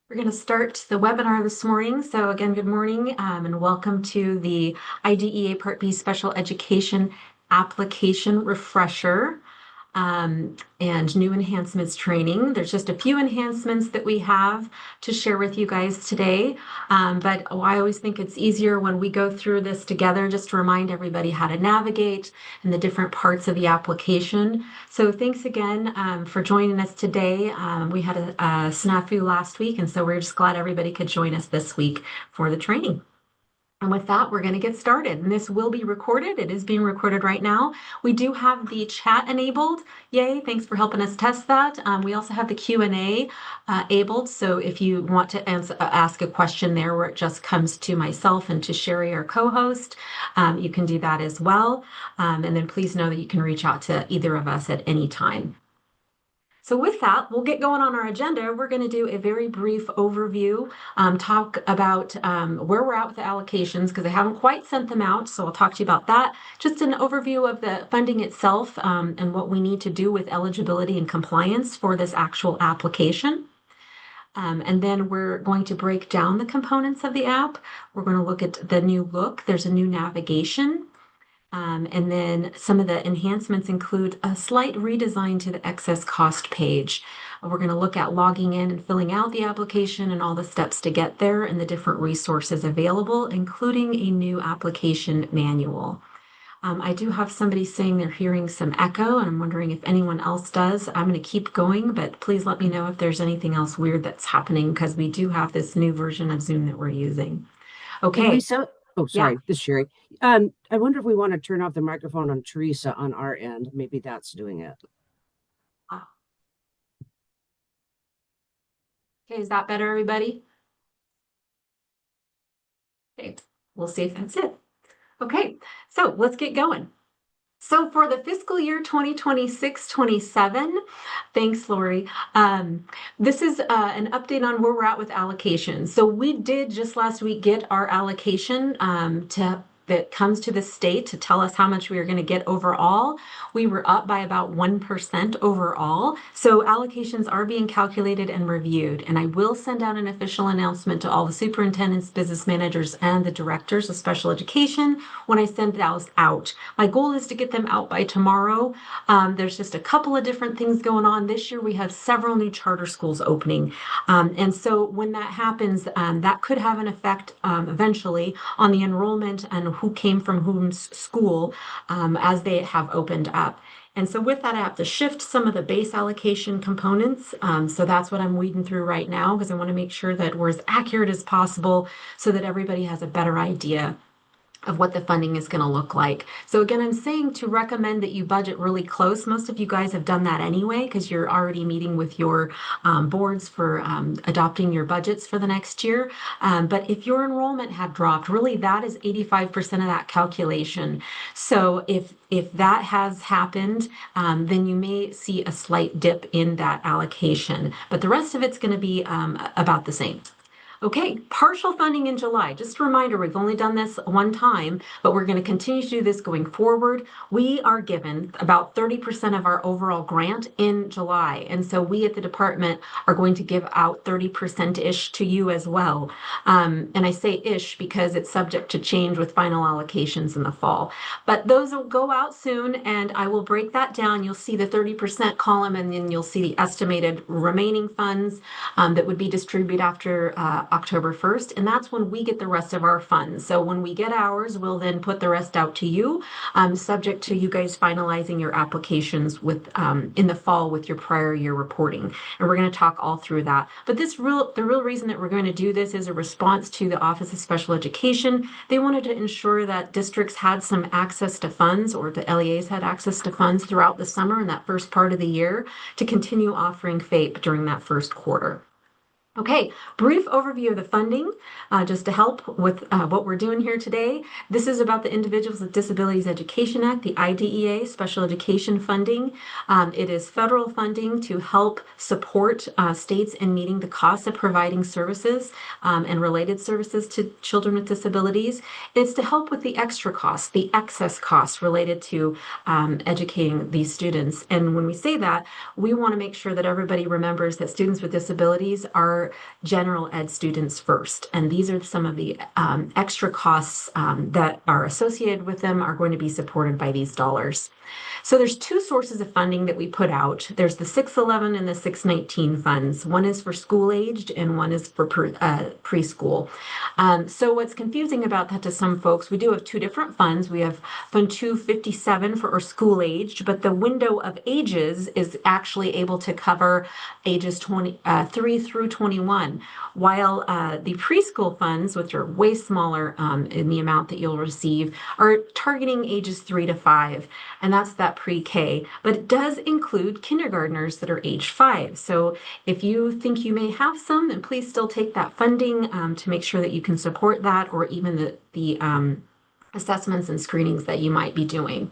We're going to start the webinar this morning. So again, good morning and welcome to the IDEA Part B Special Education Application Refresher and new enhancements training. There's just a few enhancements that we have to share with you guys today. But I always think it's easier when we go through this together just to remind everybody how to navigate and the different parts of the application. So thanks again for joining us today. We had a snafu last week, and so we're just glad everybody could join us this week for the training. And with that, we're going to get started. And this will be recorded. It is being recorded right now. We do have the chat enabled. Yay, thanks for helping us test that. We also have the Q&A enabled. So if you want to ask a question there where it just comes to myself and to Sherry, our co-host, you can do that as well. And then please know that you can reach out to either of us at any time. So with that, we'll get going on our agenda. We're going to do a very brief overview, talk about where we're at with the allocations because I haven't quite sent them out. So I'll talk to you about that. Just an overview of the funding itself and what we need to do with eligibility and compliance for this actual application. And then we're going to break down the components of the app. We're going to look at the new look. There's a new navigation. And then some of the enhancements include a slight redesign to the excess cost page. We're going to look at logging in and filling out the application and all the steps to get there and the different resources available, including a new application manual. I do have somebody saying they're hearing some echo, and I'm wondering if anyone else does. I'm going to keep going, but please let me know if there's anything else weird that's happening because we do have this new version of Zoom that we're using. Hey, Okay. Lisa. Oh, Yeah. sorry. This is Sherry. I wonder if we want to turn off the microphone on Teresa on our end. Maybe that's doing it. Okay, is that better, everybody? Okay, we'll see if that's it. Okay, so let's get going. So for the fiscal year 2026-27, thanks, Lori. This is an update on where we're at with allocations. So we did just last week get our allocation that comes to the state to tell us how much we are going to get overall. We were up by about 1% overall. So allocations are being calculated and reviewed. And I will send out an official announcement to all the superintendents, business managers, and the directors of special education when I send those out. My goal is to get them out by tomorrow. There's just a couple of different things going on. This year we have several new charter schools opening. And so when that happens, that could have an effect eventually on the enrollment and who came from whom's school as they have opened up. And so with that, I have to shift some of the base allocation components. So that's what I'm weeding through right now because I want to make sure that we're as accurate as possible so that everybody has a better idea of what the funding is going to look like. So again, I'm saying to recommend that you budget really close. Most of you guys have done that anyway because you're already meeting with your boards for adopting your budgets for the next year. But if your enrollment had dropped, really that is 85% of that calculation. So if that has happened, then you may see a slight dip in that allocation. But the rest of it's going to be about the same. Okay, partial funding in July. Just a reminder, we've only done this one time, but we're going to continue to do this going forward. We are given about 30% of our overall grant in July. And so we at the department are going to give out 30%-ish to you as well. And I say ish because it's subject to change with final allocations in the fall. But those will go out soon, and I will break that down. You'll see the 30% column, and then you'll see the estimated remaining funds that would be distributed after October 1st, and that's when we get the rest of our funds. So when we get ours, we'll then put the rest out to you, subject to you guys finalizing your applications with in the fall with your prior year reporting. And we're going to talk all through that. But the real reason that we're going to do this is a response to the Office of Special Education. They wanted to ensure that districts had some access to funds, or the LEAs had access to funds throughout the summer and that first part of the year to continue offering FAPE during that first quarter. Okay, brief overview of the funding, just to help with what we're doing here today. This is about the Individuals with Disabilities Education Act, the IDEA, special education funding. It is federal funding to help support states in meeting the costs of providing services and related services to children with disabilities. It's to help with the extra costs, the excess costs related to educating these students. And when we say that, we want to make sure that everybody remembers that students with disabilities are for general ed students first. And these are some of the extra costs that are associated with them are going to be supported by these dollars. So there's two sources of funding that we put out. There's the 611 and the 619 funds. One is for school aged and one is for preschool. So what's confusing about that to some folks, we do have two different funds. We have Fund 257 for our school aged, but the window of ages is actually able to cover ages 3 through 21, while the preschool funds, which are way smaller in the amount that you'll receive, are targeting ages 3 to 5. And that's that pre-K, but it does include kindergartners that are age 5. So if you think you may have some, then please still take that funding to make sure that you can support that, or even the assessments and screenings that you might be doing.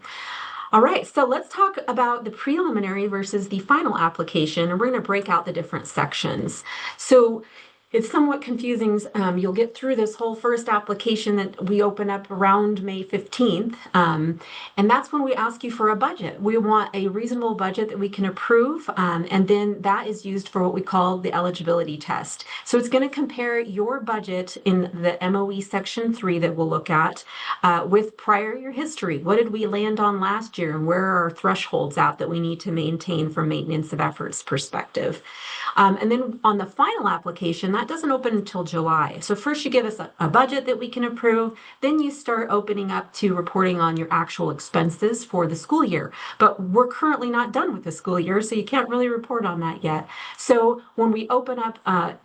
All right, so let's talk about the preliminary versus the final application, and we're going to break out the different sections. So it's somewhat confusing. You'll get through this whole first application that we open up around May 15th, and that's when we ask you for a budget. We want a reasonable budget that we can approve, and then that is used for what we call the eligibility test. So it's going to compare your budget in the MOE Section 3 that we'll look at with prior year history. What did we land on last year, and where are our thresholds at that we need to maintain from maintenance of efforts perspective? And then on the final application, that doesn't open until July. So first you give us a budget that we can approve, then you start opening up to reporting on your actual expenses for the school year. But we're currently not done with the school year, so you can't really report on that yet. So when we open up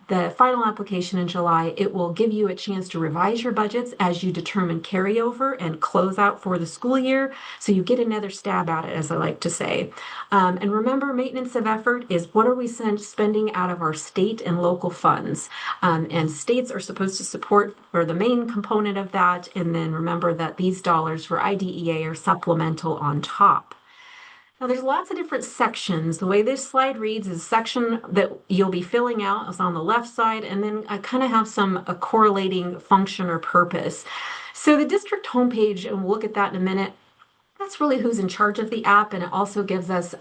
the final application in July, it will give you a chance to revise your budgets as you determine carryover and closeout for the school year. So you get another stab at it, as I like to say. And remember, maintenance of effort is what are we spending out of our state and local funds. And states are supposed to support for the main component of that. And then remember that these dollars for IDEA are supplemental on top. Now, there's lots of different sections. The way this slide reads is a section that you'll be filling out is on the left side, and then I kind of have some correlating function or purpose. So the district homepage, and we'll look at that in a minute, that's really who's in charge of the app, and it also gives us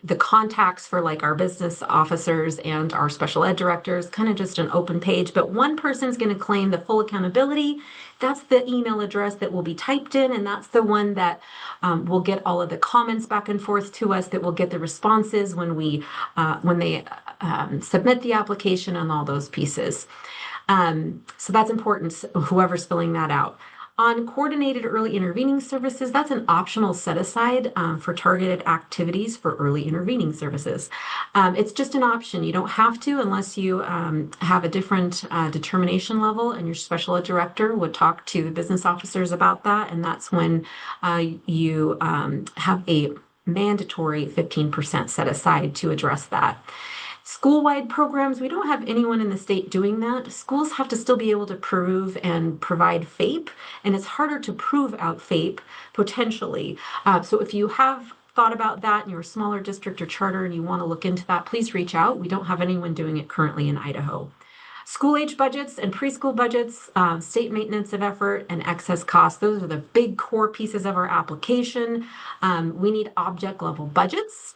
the contacts for like our business officers and our special ed directors, kind of just an open page. But one person's going to claim the full accountability. That's the email address that will be typed in, and that's the one that will get all of the comments back and forth to us, that will get the responses when they submit the application and all those pieces. So that's important, whoever's filling that out. On coordinated early intervening services, that's an optional set aside for targeted activities for early intervening services. It's just an option. You don't have to unless you have a different determination level, and your special ed director would talk to the business officers about that. And that's when you have a mandatory 15% set aside to address that. School-wide programs, we don't have anyone in the state doing that. Schools have to still be able to prove and provide FAPE, and it's harder to prove out FAPE potentially. So if you have thought about that and you're a smaller district or charter and you want to look into that, please reach out. We don't have anyone doing it currently in Idaho. School age budgets and preschool budgets, state maintenance of effort, and excess costs. Those are the big core pieces of our application. We need object level budgets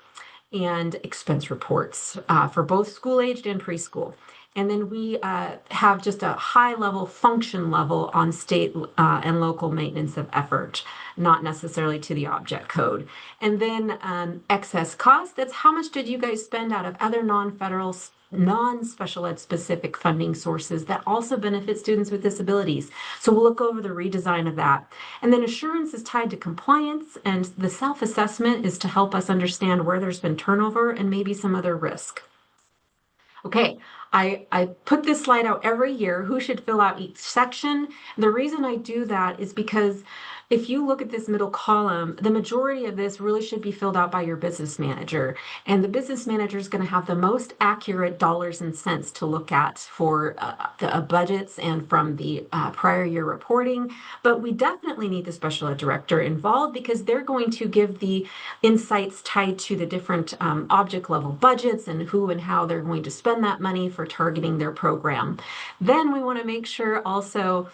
and expense reports for both school-aged and preschool. And then we have just a high-level function level on state and local maintenance of effort, not necessarily to the object code. And then excess cost, that's how much did you guys spend out of other non-federal, non-special ed specific funding sources that also benefit students with disabilities. So we'll look over the redesign of that. And then assurance is tied to compliance, and the self-assessment is to help us understand where there's been turnover and maybe some other risk. Okay, I put this slide out every year, who should fill out each section. The reason I do that is because if you look at this middle column, the majority of this really should be filled out by your business manager. And the business manager is going to have the most accurate dollars and cents to look at for the budgets and from the prior year reporting. But we definitely need the special ed director involved because they're going to give the insights tied to the different object level budgets and who and how they're going to spend that money for targeting their program. Then we want to make sure also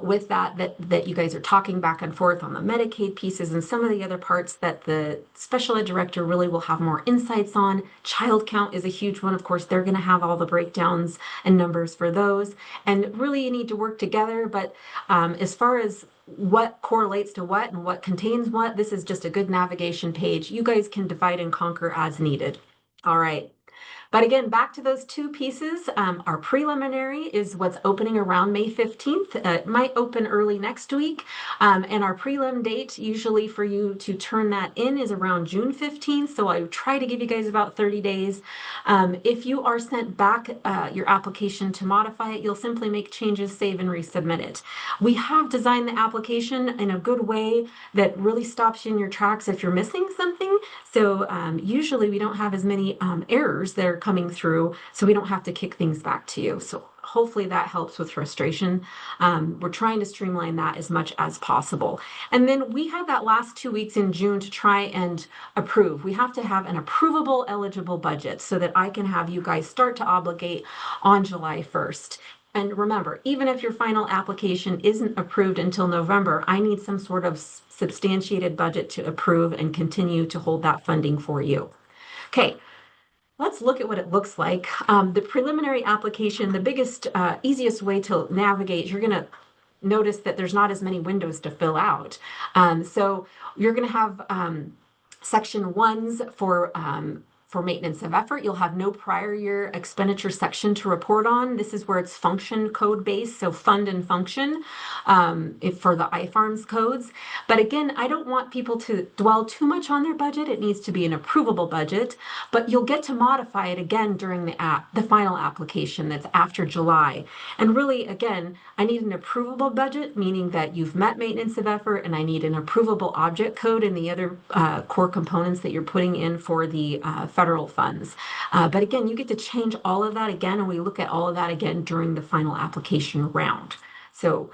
with that you guys are talking back and forth on the Medicaid pieces and some of the other parts that the special ed director really will have more insights on. Child count is a huge one. Of course, they're going to have all the breakdowns and numbers for those. And really, you need to work together. But as far as what correlates to what and what contains what, this is just a good navigation page. You guys can divide and conquer as needed. All right. But again, back to those two pieces. Our preliminary is what's opening around May 15th. It might open early next week. And our prelim date, usually for you to turn that in, is around June 15th. So I try to give you guys about 30 days. If you are sent back your application to modify it, you'll simply make changes, save, and resubmit it. We have designed the application in a good way that really stops you in your tracks if you're missing something. So usually we don't have as many errors that are coming through, so we don't have to kick things back to you. So hopefully that helps with frustration. We're trying to streamline that as much as possible. And then we have that last 2 weeks in June to try and approve. We have to have an approvable eligible budget so that I can have you guys start to obligate on July 1st. And remember, even if your final application isn't approved until November, I need some sort of substantiated budget to approve and continue to hold that funding for you. Okay, let's look at what it looks like. The preliminary application, the biggest, easiest way to navigate, you're going to notice that there's not as many windows to fill out. So you're going to have section ones for maintenance of effort. You'll have no prior year expenditure section to report on. This is where it's function code based, so fund and function for the iFarms codes. But again, I don't want people to dwell too much on their budget. It needs to be an approvable budget, but you'll get to modify it again during the final application that's after July. And really, again, I need an approvable budget, meaning that you've met maintenance of effort, and I need an approvable object code and the other core components that you're putting in for the federal funds. But again, you get to change all of that again, and we look at all of that again during the final application round. So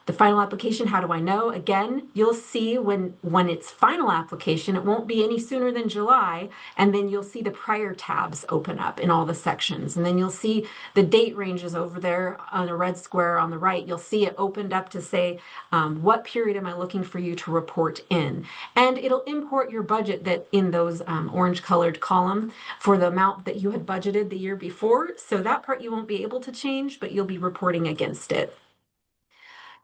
the final application, how do I know? Again, you'll see when it's final application, it won't be any sooner than July, and then you'll see the prior tabs open up in all the sections, and then you'll see the date ranges over there on a red square on the right. You'll see it opened up to say, what period am I looking for you to report in? And it'll import your budget that in those orange colored column for the amount that you had budgeted the year before. So that part you won't be able to change, but you'll be reporting against it.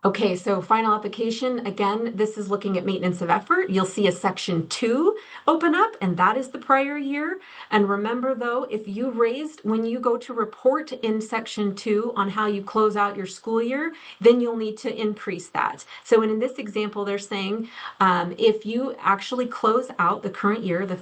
Okay, so final application, again, this is looking at maintenance of effort. You'll see a section 2 open up, and that is the prior year. And remember though, if you raised, when you go to report in section 2 on how you close out your school year, then you'll need to increase that. So in this example, they're saying if you actually close out the current year, the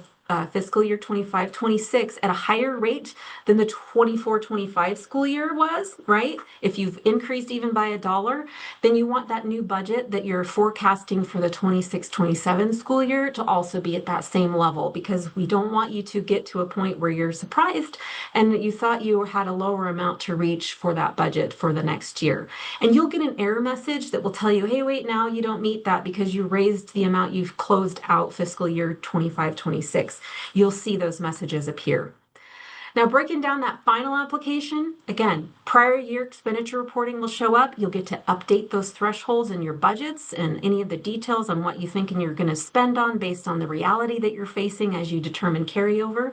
fiscal year 25-26 at a higher rate than the 24-25 school year was, right? If you've increased even by $1, then you want that new budget that you're forecasting for the 26-27 school year to also be at that same level, because we don't want you to get to a point where you're surprised and you thought you had a lower amount to reach for that budget for the next year. And you'll get an error message that will tell you, hey, wait, now you don't meet that because you raised the amount you've closed out fiscal year 25-26. You'll see those messages appear. Now, breaking down that final application, again, prior year expenditure reporting will show up. You'll get to update those thresholds in your budgets and any of the details on what you think and you're going to spend on based on the reality that you're facing as you determine carryover.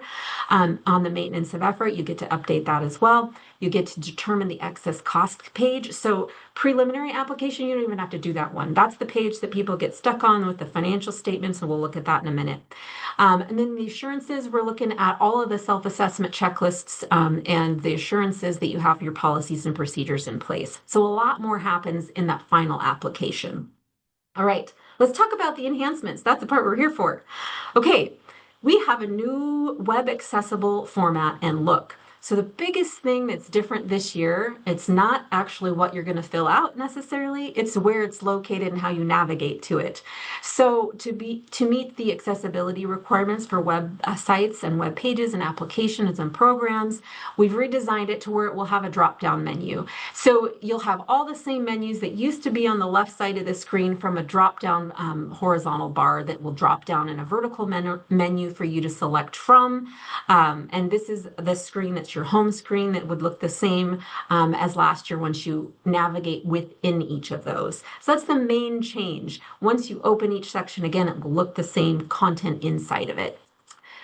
On the maintenance of effort, you get to update that as well. You get to determine the excess cost page. So preliminary application, you don't even have to do that one. That's the page that people get stuck on with the financial statements, and we'll look at that in a minute. And then the assurances, we're looking at all of the self-assessment checklists and the assurances that you have your policies and procedures in place. So a lot more happens in that final application. All right, let's talk about the enhancements. That's the part we're here for. Okay, we have a new web accessible format and look. So the biggest thing that's different this year, it's not actually what you're going to fill out necessarily, it's where it's located and how you navigate to it. So to meet the accessibility requirements for web sites and web pages and applications and programs, we've redesigned it to where it will have a drop-down menu. So you'll have all the same menus that used to be on the left side of the screen from a drop-down horizontal bar that will drop down in a vertical menu for you to select from. And this is the screen that's just your home screen that would look the same as last year once you navigate within each of those. So that's the main change. Once you open each section again, it will look the same content inside of it.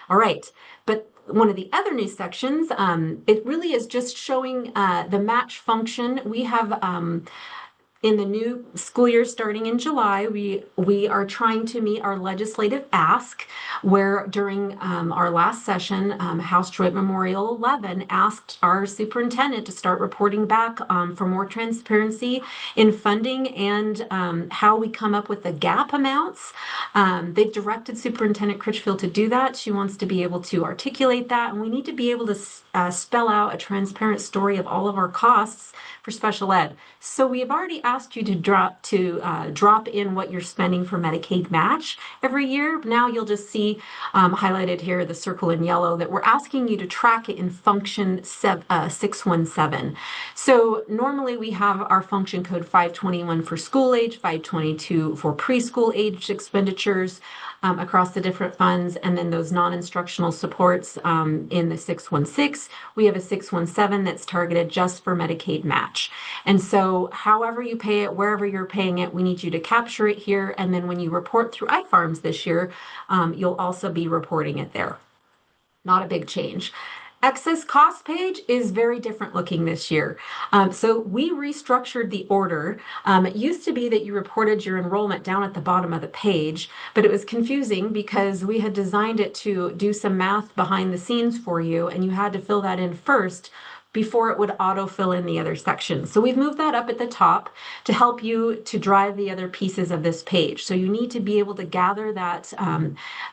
All right, but one of the other new sections, it really is just showing the match function. We have in the new school year starting in July, we are trying to meet our legislative ask, where during our last session, House Joint Memorial 11 asked our superintendent to start reporting back for more transparency in funding and how we come up with the gap amounts. They've directed Superintendent Critchfield to do that. She wants to be able to articulate that, and we need to be able to spell out a transparent story of all of our costs for special ed. So we have already asked you to drop in what you're spending for Medicaid match every year. Now you'll just see highlighted here, the circle in yellow, that we're asking you to track it in function 617. So normally we have our function code 521 for school age, 522 for preschool age expenditures across the different funds, and then those non-instructional supports in the 616. We have a 617 that's targeted just for Medicaid match. And so however you pay it, wherever you're paying it, we need you to capture it here. And then when you report through iFarms this year, you'll also be reporting it there. Not a big change. Excess cost page is very different looking this year. So we restructured the order. It used to be that you reported your enrollment down at the bottom of the page, but it was confusing because we had designed it to do some math behind the scenes for you, and you had to fill that in first before it would auto fill in the other sections. So we've moved that up at the top to help you to drive the other pieces of this page. So you need to be able to gather that,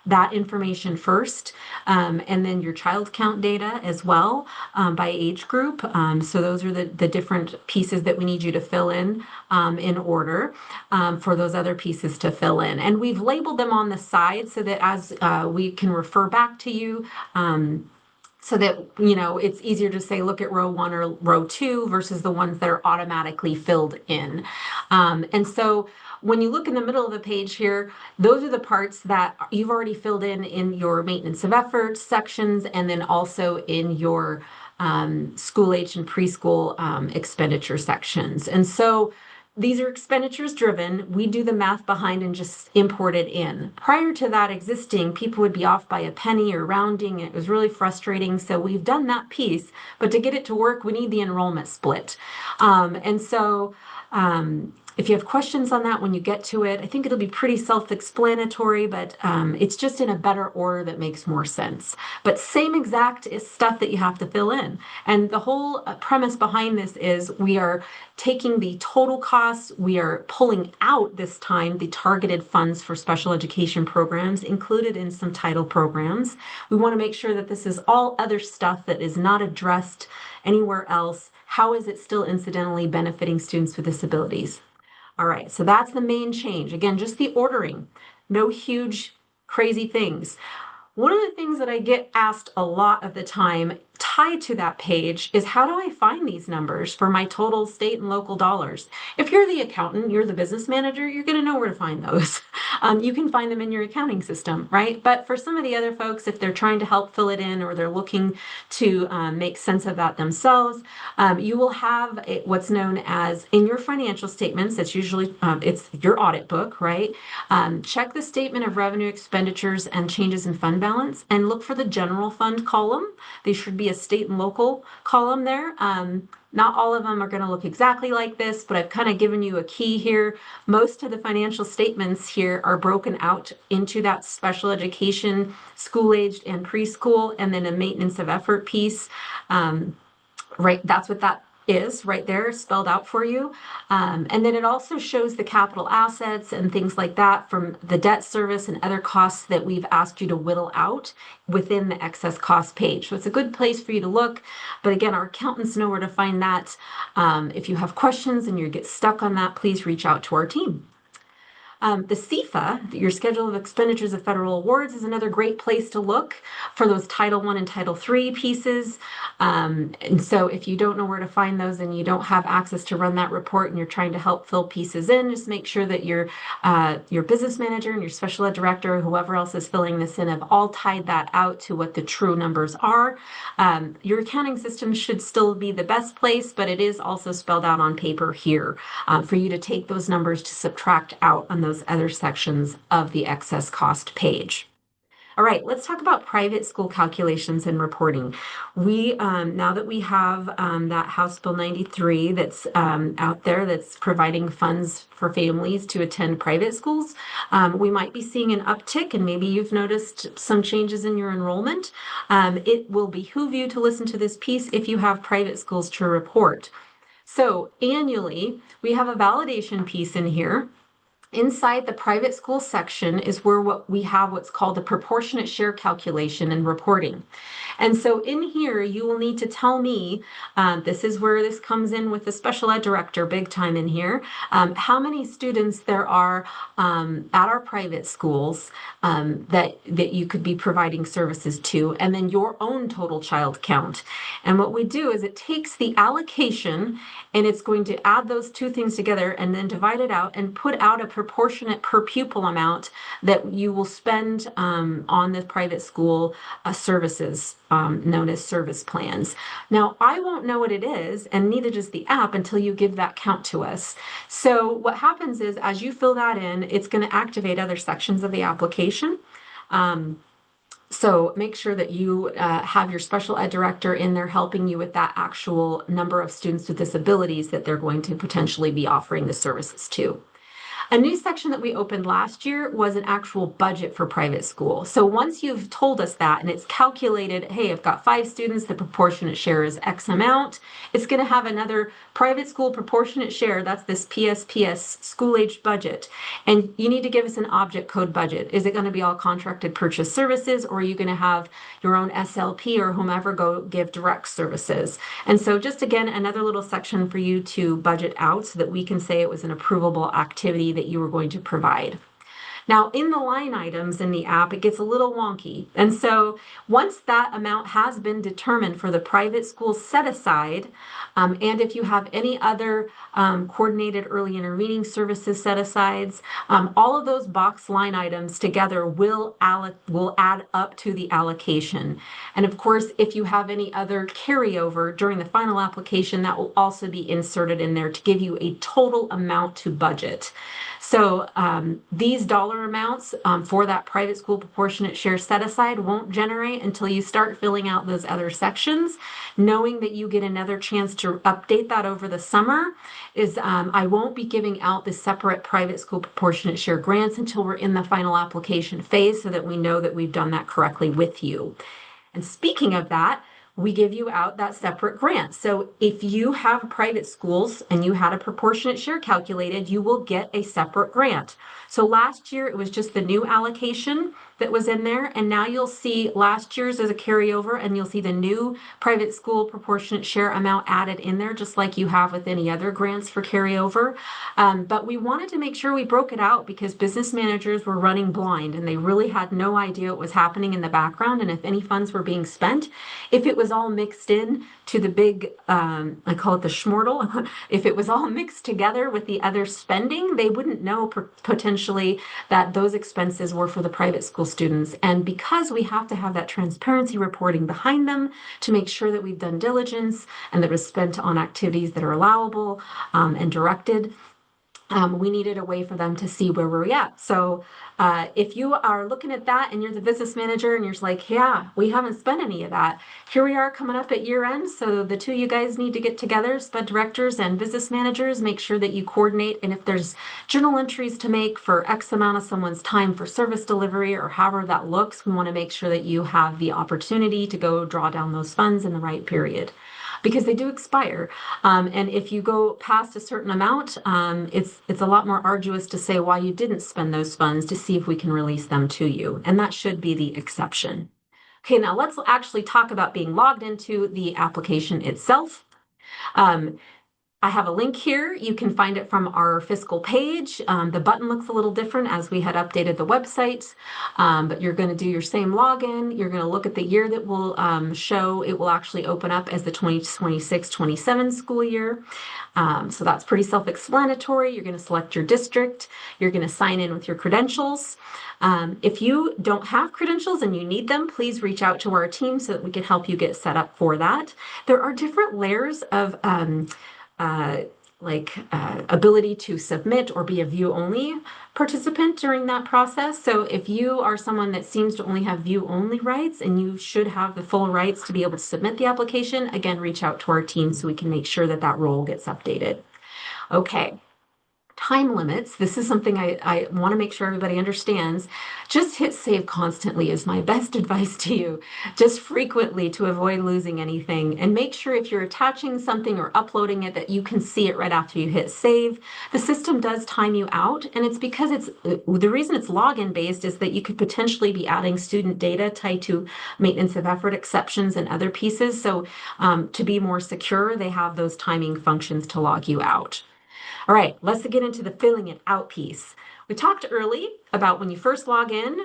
that information first, and then your child count data as well by age group. So those are the different pieces that we need you to fill in order for those other pieces to fill in. And we've labeled them on the side so that as we can refer back to you, so that, you know, it's easier to say, look at row 1 or row 2 versus the ones that are automatically filled in. And so when you look in the middle of the page here, those are the parts that you've already filled in your maintenance of effort sections, and then also in your school age and preschool expenditure sections. And so these are expenditures driven. We do the math behind and just import it in. Prior to that existing, people would be off by a penny or rounding. It was really frustrating. So we've done that piece, but to get it to work, we need the enrollment split. And so if you have questions on that when you get to it, I think it'll be pretty self-explanatory, but it's just in a better order that makes more sense. But same exact stuff that you have to fill in. And the whole premise behind this is we are taking the total costs, we are pulling out this time the targeted funds for special education programs included in some title programs. We want to make sure that this is all other stuff that is not addressed anywhere else. How is it still incidentally benefiting students with disabilities? All right, so that's the main change. Again, just the ordering, no huge crazy things. One of the things that I get asked a lot of the time tied to that page is, how do I find these numbers for my total state and local dollars? If you're the accountant, you're the business manager, you're going to know where to find those. You can find them in your accounting system, right? But for some of the other folks, if they're trying to help fill it in or they're looking to make sense of that themselves, you will have what's known as in your financial statements. It's usually it's your audit book, right? Check the statement of revenue, expenditures, and changes in fund balance, and look for the general fund column. They should be a state and local column there. Not all of them are going to look exactly like this, but I've kind of given you a key here. Most of the financial statements here are broken out into that special education, school-aged and preschool, and then a maintenance of effort piece. Right, that's what that is right there spelled out for you. And then it also shows the capital assets and things like that from the debt service and other costs that we've asked you to whittle out within the excess cost page. So it's a good place for you to look. But again, our accountants know where to find that. If you have questions and you get stuck on that, please reach out to our team. The CFA, your Schedule of Expenditures of Federal Awards, is another great place to look for those Title I and Title III pieces. And so if you don't know where to find those and you don't have access to run that report and you're trying to help fill pieces in, just make sure that your business manager and your special ed director, or whoever else is filling this in, have all tied that out to what the true numbers are. Your accounting system should still be the best place, but it is also spelled out on paper here for you to take those numbers to subtract out on those other sections of the excess cost page. All right, let's talk about private school calculations and reporting. We now that we have that House Bill 93 that's out there that's providing funds for families to attend private schools, we might be seeing an uptick, and maybe you've noticed some changes in your enrollment. It will behoove you to listen to this piece if you have private schools to report. So annually, we have a validation piece in here. Inside the private school section is where we have what's called a proportionate share calculation and reporting. And so in here, you will need to tell me, this is where this comes in with the special ed director, big time in here, how many students there are at our private schools that you could be providing services to, and then your own total child count. And what we do is it takes the allocation and it's going to add those two things together and then divide it out and put out a proportionate per pupil amount that you will spend on the private school services known as service plans. Now, I won't know what it is, and neither does the app until you give that count to us. So what happens is as you fill that in, it's going to activate other sections of the application. So make sure that you have your special ed director in there helping you with that actual number of students with disabilities that they're going to potentially be offering the services to. A new section that we opened last year was an actual budget for private school. So once you've told us that and it's calculated, hey, I've got 5 students, the proportionate share is X amount, it's going to have another private school proportionate share, that's this PSPS school age budget. And you need to give us an object code budget. Is it going to be all contracted purchase services, or are you going to have your own SLP or whomever go give direct services? And so just again, another little section for you to budget out so that we can say it was an approvable activity that you were going to provide. Now, in the line items in the app, it gets a little wonky. And so once that amount has been determined for the private school set aside, and if you have any other coordinated early intervening services set asides, all of those box line items together will add up to the allocation. And of course, if you have any other carryover during the final application, that will also be inserted in there to give you a total amount to budget. So these dollar amounts for that private school proportionate share set aside won't generate until you start filling out those other sections. Knowing that you get another chance to update that over the summer is I won't be giving out the separate private school proportionate share grants until we're in the final application phase so that we know that we've done that correctly with you. And speaking of that, we give you out that separate grant. So if you have private schools and you had a proportionate share calculated, you will get a separate grant. So last year it was just the new allocation that was in there, and now you'll see last year's as a carryover, and you'll see the new private school proportionate share amount added in there, just like you have with any other grants for carryover. But we wanted to make sure we broke it out because business managers were running blind and they really had no idea what was happening in the background and if any funds were being spent. If it was all mixed in to the big, I call it the schmortle, if it was all mixed together with the other spending, they wouldn't know potentially that those expenses were for the private school students. And because we have to have that transparency reporting behind them to make sure that we've done diligence and that it was spent on activities that are allowable and directed, we needed a way for them to see where we're at. So if you are looking at that and you're the business manager and you're just like, yeah, we haven't spent any of that. Here we are coming up at year end. So the two of you guys need to get together, SPED directors and business managers, make sure that you coordinate. And if there's journal entries to make for X amount of someone's time for service delivery or however that looks, we want to make sure that you have the opportunity to go draw down those funds in the right period, because they do expire. And if you go past a certain amount, it's a lot more arduous to say why you didn't spend those funds to see if we can release them to you. And that should be the exception. Okay, now let's actually talk about being logged into the application itself. I have a link here. You can find it from our fiscal page. The button looks a little different as we had updated the website, but you're going to do your same login. You're going to look at the year that will show. It will actually open up as the 2026-27 school year. So that's pretty self-explanatory. You're going to select your district. You're going to sign in with your credentials. If you don't have credentials and you need them, please reach out to our team so that we can help you get set up for that. There are different layers of uh, ability to submit or be a view-only participant during that process. So if you are someone that seems to only have view-only rights and you should have the full rights to be able to submit the application, again, reach out to our team so we can make sure that that role gets updated. Okay. Time limits. This is something I want to make sure everybody understands. Just hit save constantly is my best advice to you. Just frequently to avoid losing anything. And make sure if you're attaching something or uploading it that you can see it right after you hit save. The system does time you out, and it's because the reason it's login based is that you could potentially be adding student data tied to maintenance of effort exceptions and other pieces. So to be more secure, they have those timing functions to log you out. All right, let's get into the filling it out piece. We talked early about when you first log in.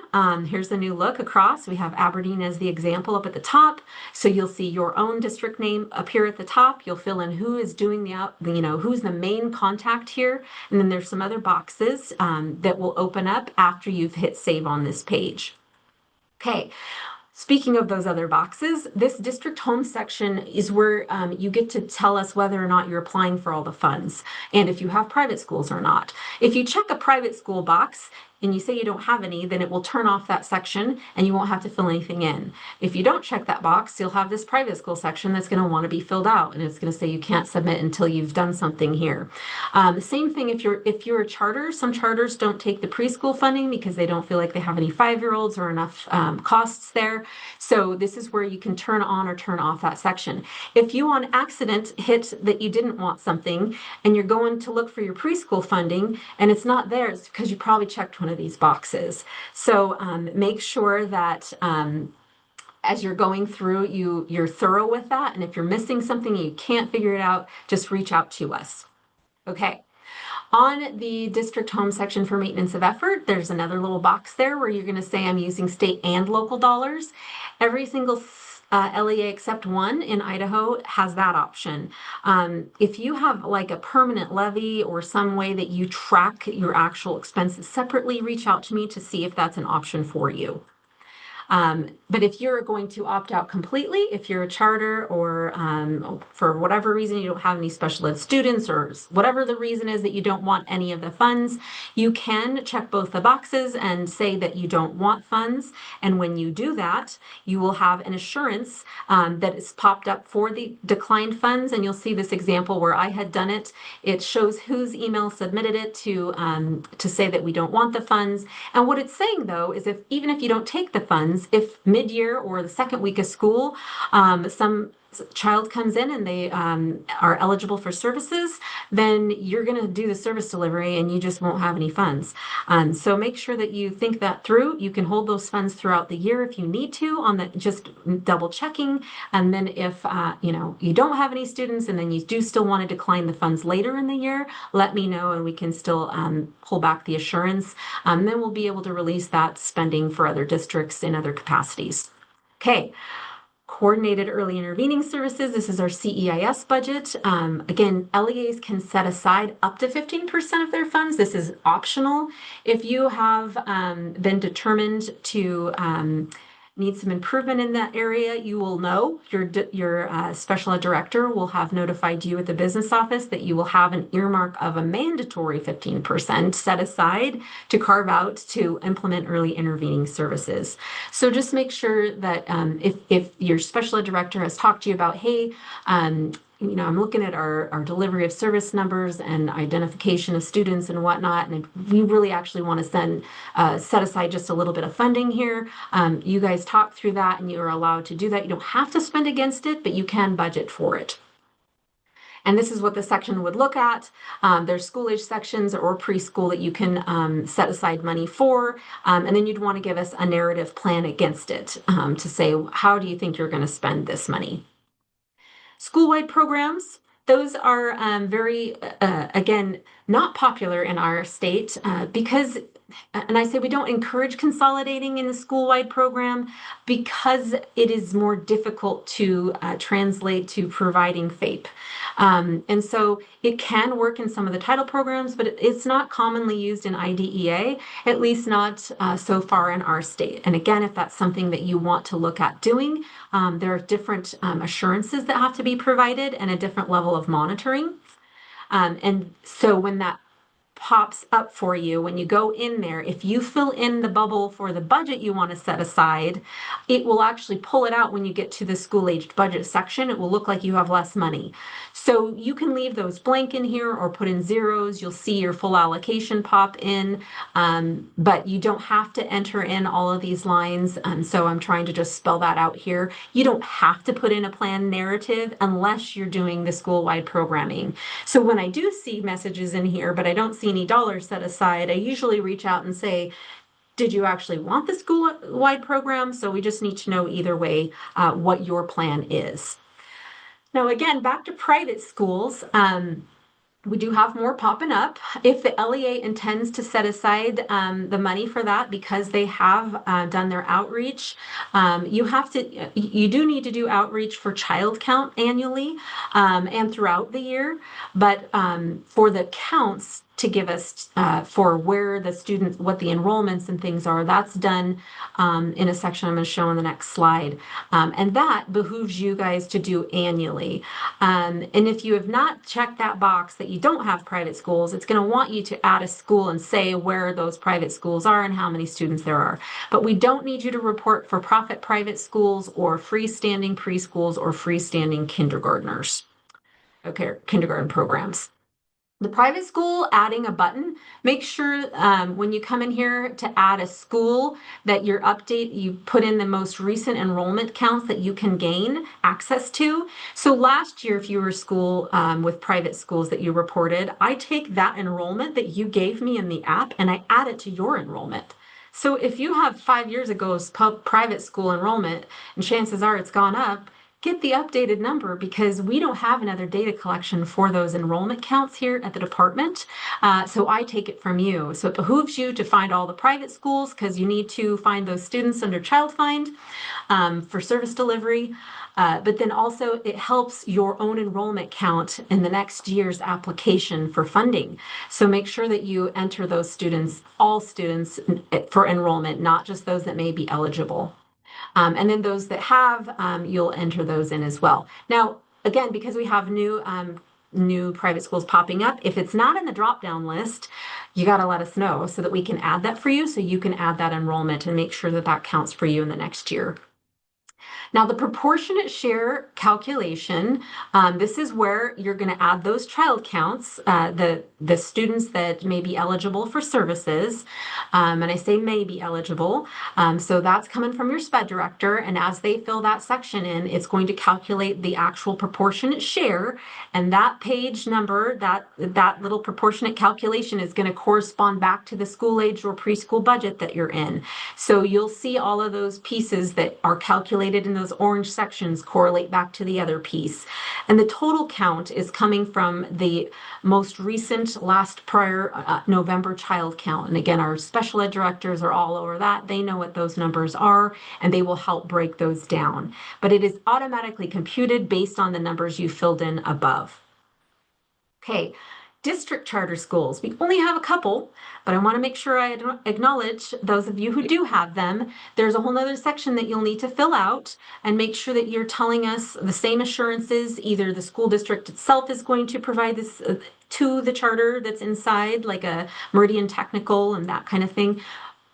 Here's the new look across. We have Aberdeen as the example up at the top. So you'll see your own district name appear at the top. You'll fill in who is doing who's the main contact here. And then there's some other boxes that will open up after you've hit save on this page. Okay, speaking of those other boxes, this district home section is where you get to tell us whether or not you're applying for all the funds and if you have private schools or not. If you check a private school box and you say you don't have any, then it will turn off that section and you won't have to fill anything in. If you don't check that box, you'll have this private school section that's going to want to be filled out, and it's going to say you can't submit until you've done something here. The same thing if you're a charter. Some charters don't take the preschool funding because they don't feel like they have any 5-year-olds or enough costs there. So this is where you can turn on or turn off that section. If you on accident hit that you didn't want something and you're going to look for your preschool funding and it's not there, it's because you probably checked one of these boxes. So make sure that as you're going through, you're thorough with that. And if you're missing something and you can't figure it out, just reach out to us. Okay. On the district home section for maintenance of effort, there's another little box there where you're going to say I'm using state and local dollars. Every single LEA except one in Idaho has that option. If you have like a permanent levy or some way that you track your actual expenses separately, reach out to me to see if that's an option for you. But if you're going to opt out completely, if you're a charter or for whatever reason you don't have any special ed students or whatever the reason is that you don't want any of the funds, you can check both the boxes and say that you don't want funds. And when you do that, you will have an assurance that is popped up for the declined funds. And you'll see this example where I had done it. It shows whose email submitted it to say that we don't want the funds. And what it's saying though is even if you don't take the funds, if mid-year or the second week of school, some child comes in and they are eligible for services, then you're going to do the service delivery and you just won't have any funds. So make sure that you think that through. You can hold those funds throughout the year if you need to on the just double checking. And then if you don't have any students and then you do still want to decline the funds later in the year, let me know and we can still pull back the assurance. Then we'll be able to release that spending for other districts in other capacities. Okay. Coordinated early intervening services. This is our CEIS budget. Again, LEAs can set aside up to 15% of their funds. This is optional. If you have been determined to need some improvement in that area, you will know your special ed director will have notified you at the business office that you will have an earmark of a mandatory 15% set aside to carve out to implement early intervening services. So just make sure that if your special ed director has talked to you about, hey, I'm looking at our delivery of service numbers and identification of students and whatnot, and we really actually want to set aside just a little bit of funding here. You guys talk through that and you're allowed to do that. You don't have to spend against it, but you can budget for it. And this is what the section would look at. There's school age sections or preschool that you can set aside money for. And then you'd want to give us a narrative plan against it to say, how do you think you're going to spend this money? School-wide programs, those are very, again, not popular in our state because, and I say we don't encourage consolidating in the school-wide program because it is more difficult to translate to providing FAPE. And so it can work in some of the title programs, but it's not commonly used in IDEA, at least not so far in our state. And again, if that's something that you want to look at doing, there are different assurances that have to be provided and a different level of monitoring. And so when that pops up for you when you go in there. If you fill in the bubble for the budget you want to set aside, it will actually pull it out when you get to the school-aged budget section. It will look like you have less money. So you can leave those blank in here or put in zeros. You'll see your full allocation pop in, but you don't have to enter in all of these lines. So I'm trying to just spell that out here. You don't have to put in a plan narrative unless you're doing the school-wide programming. So when I do see messages in here, but I don't see any dollars set aside, I usually reach out and say, did you actually want the school-wide program? So we just need to know either way what your plan is. Now, again, back to private schools. We do have more popping up. If the LEA intends to set aside the money for that because they have done their outreach, you do need to do outreach for child count annually and throughout the year. But for the counts to give us for where the students, what the enrollments and things are, that's done in a section I'm going to show on the next slide. And that behooves you guys to do annually. And if you have not checked that box that you don't have private schools, it's going to want you to add a school and say where those private schools are and how many students there are. But we don't need you to report for profit private schools or freestanding preschools or freestanding kindergartners. Okay, kindergarten programs. The private school, adding a button, make sure when you come in here to add a school that you put in the most recent enrollment counts that you can gain access to. So last year, if you were a school with private schools that you reported, I take that enrollment that you gave me in the app and I add it to your enrollment. So if you have 5 years ago's private school enrollment, and chances are it's gone up, get the updated number because we don't have another data collection for those enrollment counts here at the department. So I take it from you. So it behooves you to find all the private schools because you need to find those students under Child Find for service delivery. But then also it helps your own enrollment count in the next year's application for funding. So make sure that you enter those students, all students for enrollment, not just those that may be eligible. And then those that have, you'll enter those in as well. Now, again, because we have new private schools popping up, if it's not in the drop-down list, you got to let us know so that we can add that for you so you can add that enrollment and make sure that that counts for you in the next year. Now, the proportionate share calculation, this is where you're going to add those child counts, the students that may be eligible for services, and I say may be eligible. So that's coming from your SPED director, and as they fill that section in, it's going to calculate the actual proportionate share, and that page number, that little proportionate calculation is going to correspond back to the school age or preschool budget that you're in. So you'll see all of those pieces that are calculated in those orange sections correlate back to the other piece. And the total count is coming from the most recent last prior November child count. And again, our special ed directors are all over that. They know what those numbers are and they will help break those down. But it is automatically computed based on the numbers you filled in above. Okay, district charter schools. We only have a couple, but I want to make sure I acknowledge those of you who do have them. There's a whole nother section that you'll need to fill out and make sure that you're telling us the same assurances. Either the school district itself is going to provide this to the charter that's inside, like a Meridian Technical and that kind of thing.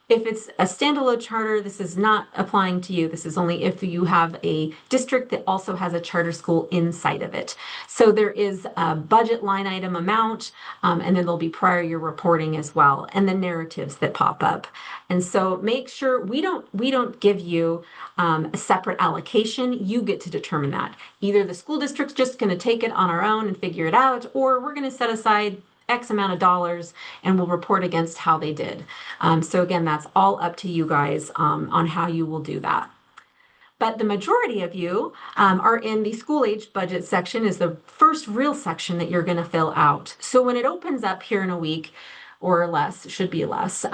If it's a standalone charter, this is not applying to you. This is only if you have a district that also has a charter school inside of it. So there is a budget line item amount, and then there'll be prior year reporting as well, and the narratives that pop up. And so make sure we don't give you a separate allocation. You get to determine that. Either the school district's just going to take it on our own and figure it out, or we're going to set aside X amount of dollars and we'll report against how they did. So again, that's all up to you guys on how you will do that. But the majority of you are in the school age budget section is the first real section that you're going to fill out. So when it opens up here in a week or less, should be less,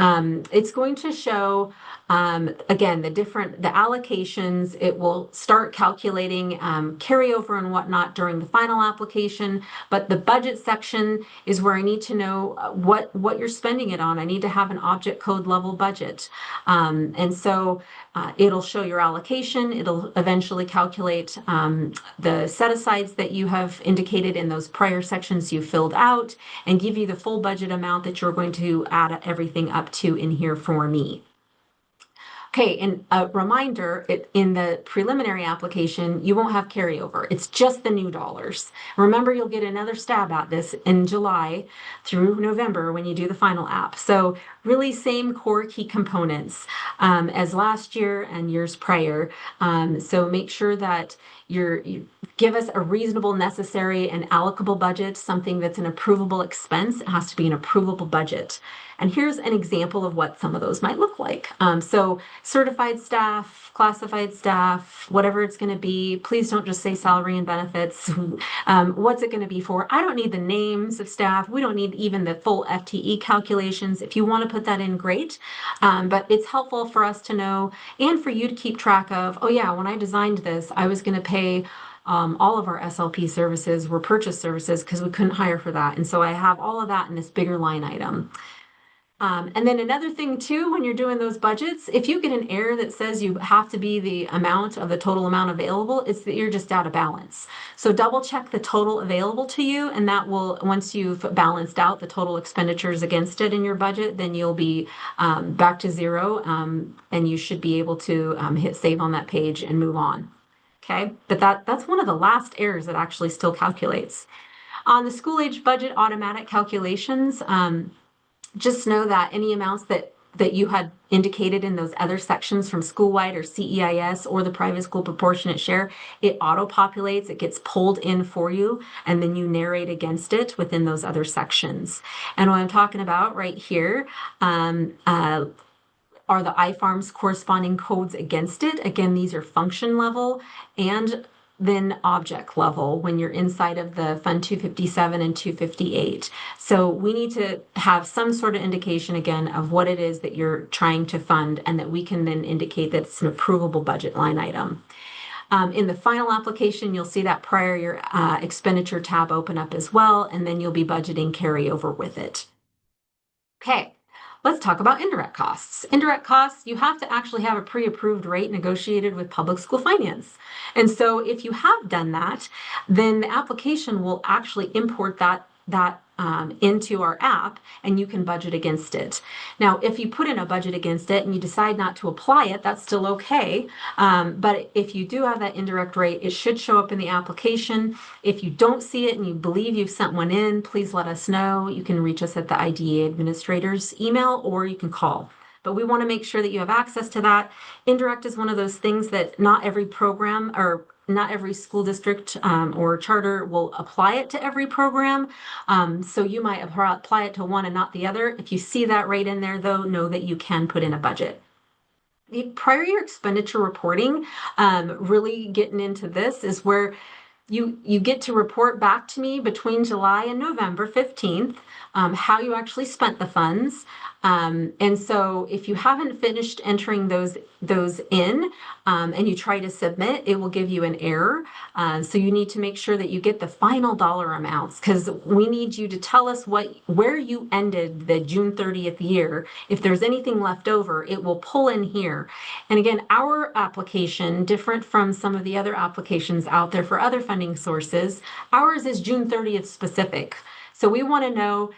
it's going to show, again, the allocations. It will start calculating carryover and whatnot during the final application. But the budget section is where I need to know what you're spending it on. I need to have an object code level budget. And so it'll show your allocation. It'll eventually calculate the set-asides that you have indicated in those prior sections you filled out and give you the full budget amount that you're going to add everything up to in here for me. Okay, and a reminder, in the preliminary application, you won't have carryover. It's just the new dollars. Remember, you'll get another stab at this in July through November when you do the final app. So really same core key components as last year and years prior. So make sure that you give us a reasonable, necessary, and allocable budget, something that's an approvable expense. It has to be an approvable budget. And here's an example of what some of those might look like. So certified staff, classified staff, whatever it's going to be. Please don't just say salary and benefits. What's it going to be for? I don't need the names of staff. We don't need even the full FTE calculations. If you want to put that in, great. But it's helpful for us to know and for you to keep track of, oh yeah, when I designed this, I was going to pay all of our SLP services were purchase services because we couldn't hire for that. And so I have all of that in this bigger line item. And then another thing too, when you're doing those budgets, if you get an error that says you have to be the amount of the total amount available, it's that you're just out of balance. So double check the total available to you, and that will, once you've balanced out the total expenditures against it in your budget, then you'll be back to zero, and you should be able to hit save on that page and move on. Okay, but that's one of the last errors that actually still calculates. On the school age budget automatic calculations, just know that any amounts that you had indicated in those other sections from school-wide or CEIS or the private school proportionate share, it auto-populates, it gets pulled in for you, and then you narrate against it within those other sections. And what I'm talking about right here are the iFarms corresponding codes against it. Again, these are function level and then object level when you're inside of the Fund 257 and 258. So we need to have some sort of indication again of what it is that you're trying to fund and that we can then indicate that it's an approvable budget line item. In the final application, you'll see that prior year expenditure tab open up as well, and then you'll be budgeting carryover with it. Okay. Let's talk about indirect costs. Indirect costs, you have to actually have a pre-approved rate negotiated with public school finance. And so if you have done that, then the application will actually import that into our app, and you can budget against it. Now, if you put in a budget against it and you decide not to apply it, that's still okay. But if you do have that indirect rate, it should show up in the application. If you don't see it and you believe you've sent one in, please let us know. You can reach us at the IDEA administrator's email, or you can call. But we want to make sure that you have access to that. Indirect is one of those things that not every program or not every school district or charter will apply it to every program. So you might apply it to one and not the other. If you see that rate in there, though, know that you can put in a budget. The prior year expenditure reporting, really getting into this, is where you get to report back to me between July and November 15th how you actually spent the funds. And so if you haven't finished entering those in and you try to submit, it will give you an error. So you need to make sure that you get the final dollar amounts, because we need you to tell us where you ended the June 30th year. If there's anything left over, it will pull in here. And again, our application, different from some of the other applications out there for other funding sources, ours is June 30th specific. So we want to know,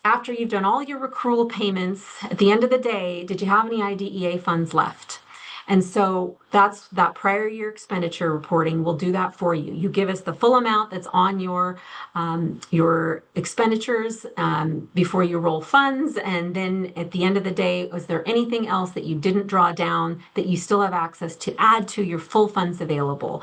after you've done all your accrual payments, at the end of the day, did you have any IDEA funds left? And so that's that prior year expenditure reporting will do that for you. You give us the full amount that's on your expenditures before you roll funds. And then at the end of the day, was there anything else that you didn't draw down that you still have access to add to your full funds available?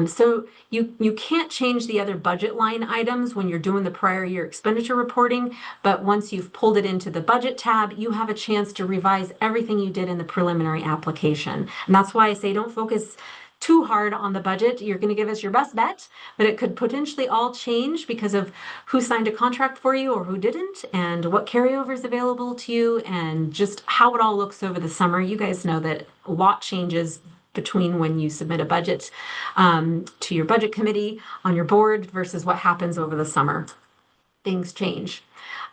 So you can't change the other budget line items when you're doing the prior year expenditure reporting, but once you've pulled it into the budget tab, you have a chance to revise everything you did in the preliminary application. And that's why I say don't focus too hard on the budget. You're going to give us your best bet, but it could potentially all change because of who signed a contract for you or who didn't, and what carryover is available to you, and just how it all looks over the summer. You guys know that a lot changes between when you submit a budget to your budget committee on your board versus what happens over the summer. Things change.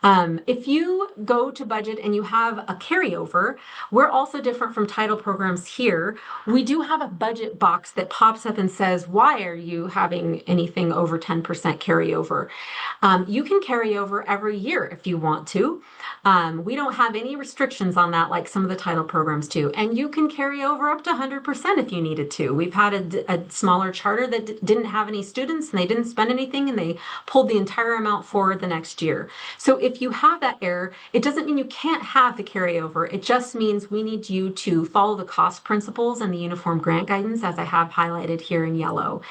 If you go to budget and you have a carryover, we're also different from title programs here. We do have a budget box that pops up and says, why are you having anything over 10% carryover? You can carry over every year if you want to. We don't have any restrictions on that like some of the title programs do. And you can carry over up to 100% if you needed to. We've had a smaller charter that didn't have any students and they didn't spend anything and they pulled the entire amount forward the next year. So if you have that error, it doesn't mean you can't have the carryover. It just means we need you to follow the cost principles and the uniform grant guidance as I have highlighted here in yellow.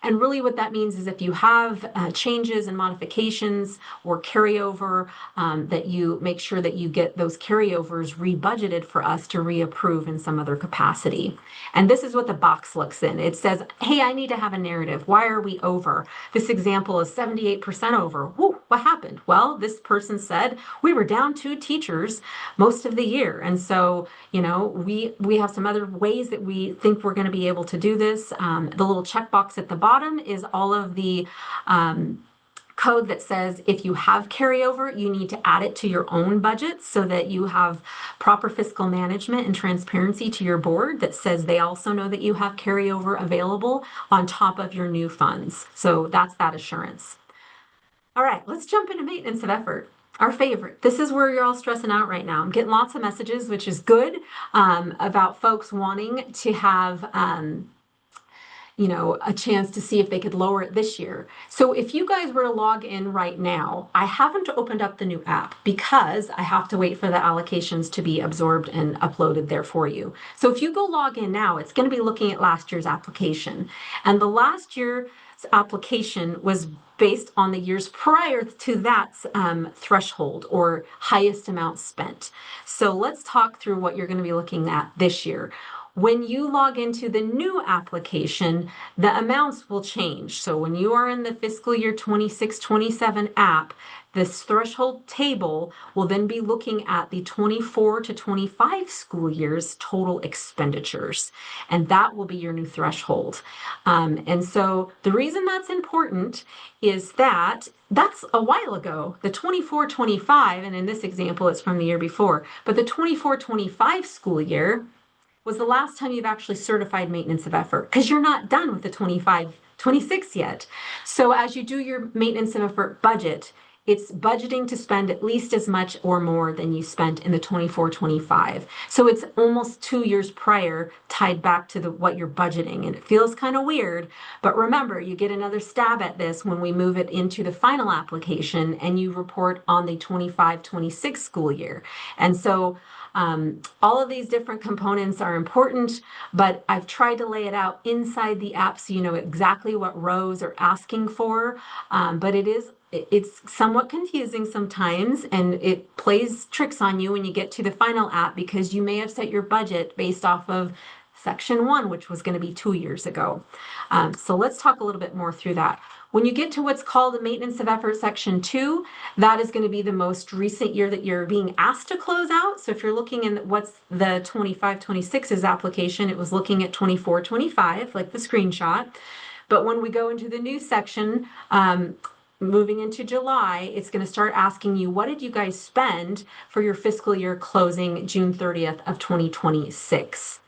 And really what that means is if you have changes and modifications or carryover, that you make sure that you get those carryovers rebudgeted for us to reapprove in some other capacity. And this is what the box looks in. It says, hey, I need to have a narrative. Why are we over? This example is 78% over. Woo, what happened? Well, this person said we were down 2 teachers most of the year. And so, you know, we have some other ways that we think we're going to be able to do this. The little checkbox at the bottom is all of the code that says if you have carryover, you need to add it to your own budget so that you have proper fiscal management and transparency to your board that says they also know that you have carryover available on top of your new funds. So that's that assurance. All right, let's jump into maintenance of effort. Our favorite. This is where you're all stressing out right now. I'm getting lots of messages, which is good, about folks wanting to have a chance to see if they could lower it this year. So if you guys were to log in right now, I haven't opened up the new app because I have to wait for the allocations to be absorbed and uploaded there for you. So if you go log in now, it's going to be looking at last year's application. And the last year's application was based on the years prior to that threshold or highest amount spent. So let's talk through what you're going to be looking at this year. When you log into the new application, the amounts will change. So when you are in the fiscal year 26-27 app, this threshold table will then be looking at the 24 to 25 school years total expenditures, and that will be your new threshold. And so the reason that's important is that that's a while ago. The 24-25, and in this example, it's from the year before, but the 24-25 school year was the last time you've actually certified maintenance of effort because you're not done with the 25-26 yet. So as you do your maintenance of effort budget, it's budgeting to spend at least as much or more than you spent in the 24-25. So it's almost 2 years prior tied back to what you're budgeting. And it feels kind of weird, but remember, you get another stab at this when we move it into the final application and you report on the 25-26 school year. And so all of these different components are important, but I've tried to lay it out inside the app so you know exactly what rows are asking for. But it's somewhat confusing sometimes, and it plays tricks on you when you get to the final app because you may have set your budget based off of section 1, which was going to be 2 years ago. So let's talk a little bit more through that. When you get to what's called the maintenance of effort section 2, that is going to be the most recent year that you're being asked to close out. So if you're looking in what's the 25-26's application, it was looking at 24-25, like the screenshot. But when we go into the new section, moving into July, it's going to start asking you, what did you guys spend for your fiscal year closing June 30th of 2026?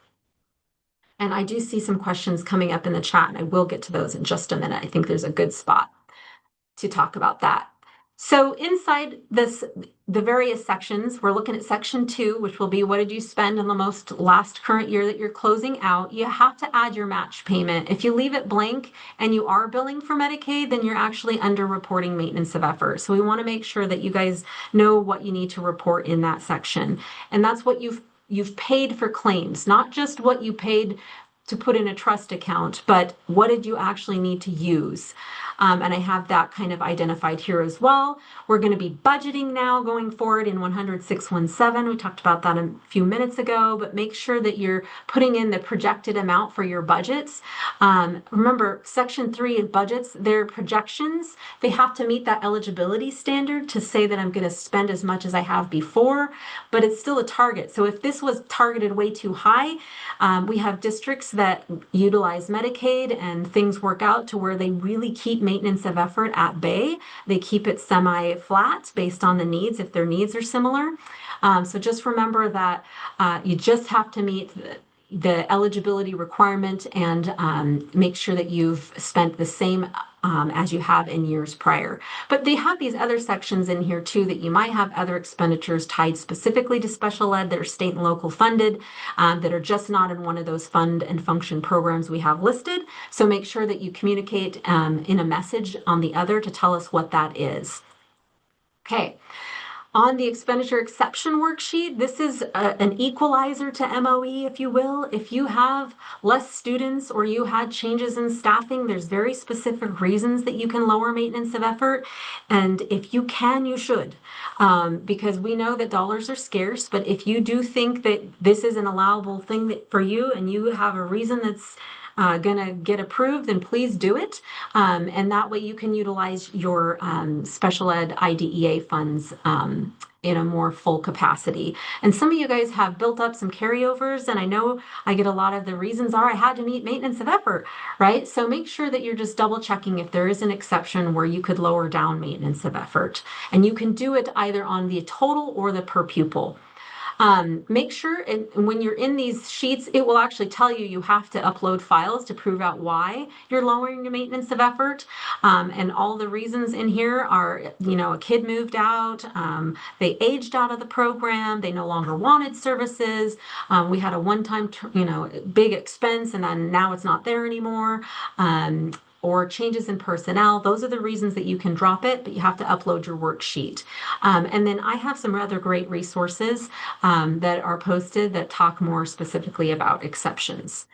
And I do see some questions coming up in the chat, and I will get to those in just a minute. I think there's a good spot to talk about that. So inside the various sections, we're looking at section 2, which will be what did you spend in the most last current year that you're closing out. You have to add your match payment. If you leave it blank and you are billing for Medicaid, then you're actually underreporting maintenance of effort. So we want to make sure that you guys know what you need to report in that section. And that's what you've paid for claims, not just what you paid to put in a trust account, but what did you actually need to use? And I have that kind of identified here as well. We're going to be budgeting now going forward in 106-17. We talked about that a few minutes ago, but make sure that you're putting in the projected amount for your budgets. Remember, Section 3 of budgets, their projections, they have to meet that eligibility standard to say that I'm going to spend as much as I have before, but it's still a target. So if this was targeted way too high, we have districts that utilize Medicaid and things work out to where they really keep maintenance of effort at bay. They keep it semi-flat based on the needs if their needs are similar. So just remember that you just have to meet the eligibility requirement and make sure that you've spent the same as you have in years prior. But they have these other sections in here too that you might have other expenditures tied specifically to special ed that are state and local funded that are just not in one of those fund and function programs we have listed. So make sure that you communicate in a message on the other to tell us what that is. Okay. On the expenditure exception worksheet, this is an equalizer to MOE, if you will. If you have less students or you had changes in staffing, there's very specific reasons that you can lower maintenance of effort. And if you can, you should, because we know that dollars are scarce. But if you do think that this is an allowable thing for you and you have a reason that's going to get approved, then please do it. And that way you can utilize your special ed IDEA funds in a more full capacity. And some of you guys have built up some carryovers, and I know I get a lot of the reasons are I had to meet maintenance of effort, right? So make sure that you're just double checking if there is an exception where you could lower down maintenance of effort. And you can do it either on the total or the per pupil. Make sure when you're in these sheets, it will actually tell you you have to upload files to prove out why you're lowering your maintenance of effort. And all the reasons in here are, a kid moved out, they aged out of the program, they no longer wanted services, we had a one-time, big expense, and then now it's not there anymore. Or changes in personnel. Those are the reasons that you can drop it, but you have to upload your worksheet. And then I have some rather great resources that are posted that talk more specifically about exceptions.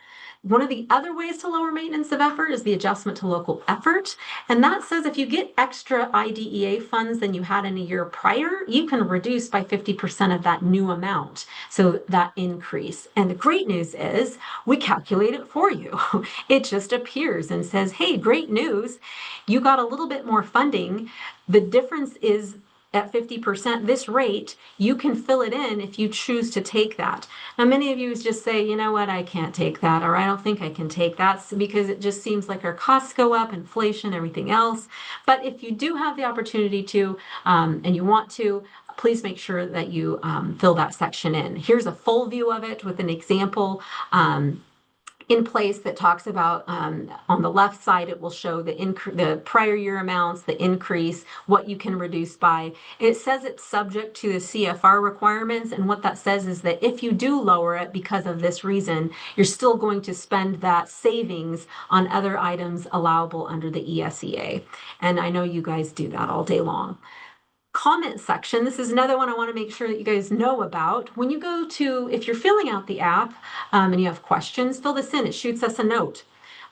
One of the other ways to lower maintenance of effort is the adjustment to local effort. And that says if you get extra IDEA funds than you had in a year prior, you can reduce by 50% of that new amount. So that increase. And the great news is we calculate it for you. It just appears and says, hey, great news. You got a little bit more funding. The difference is at 50%, this rate, you can fill it in if you choose to take that. Now, many of you just say, you know what, I can't take that, or I don't think I can take that, because it just seems like our costs go up, inflation, everything else. But if you do have the opportunity to, and you want to, please make sure that you fill that section in. Here's a full view of it with an example in place that talks about on the left side, it will show the prior year amounts, the increase, what you can reduce by. It says it's subject to the CFR requirements. And what that says is that if you do lower it because of this reason, you're still going to spend that savings on other items allowable under the ESEA. And I know you guys do that all day long. Comment section. This is another one I want to make sure that you guys know about. When you go to, if you're filling out the app and you have questions, fill this in. It shoots us a note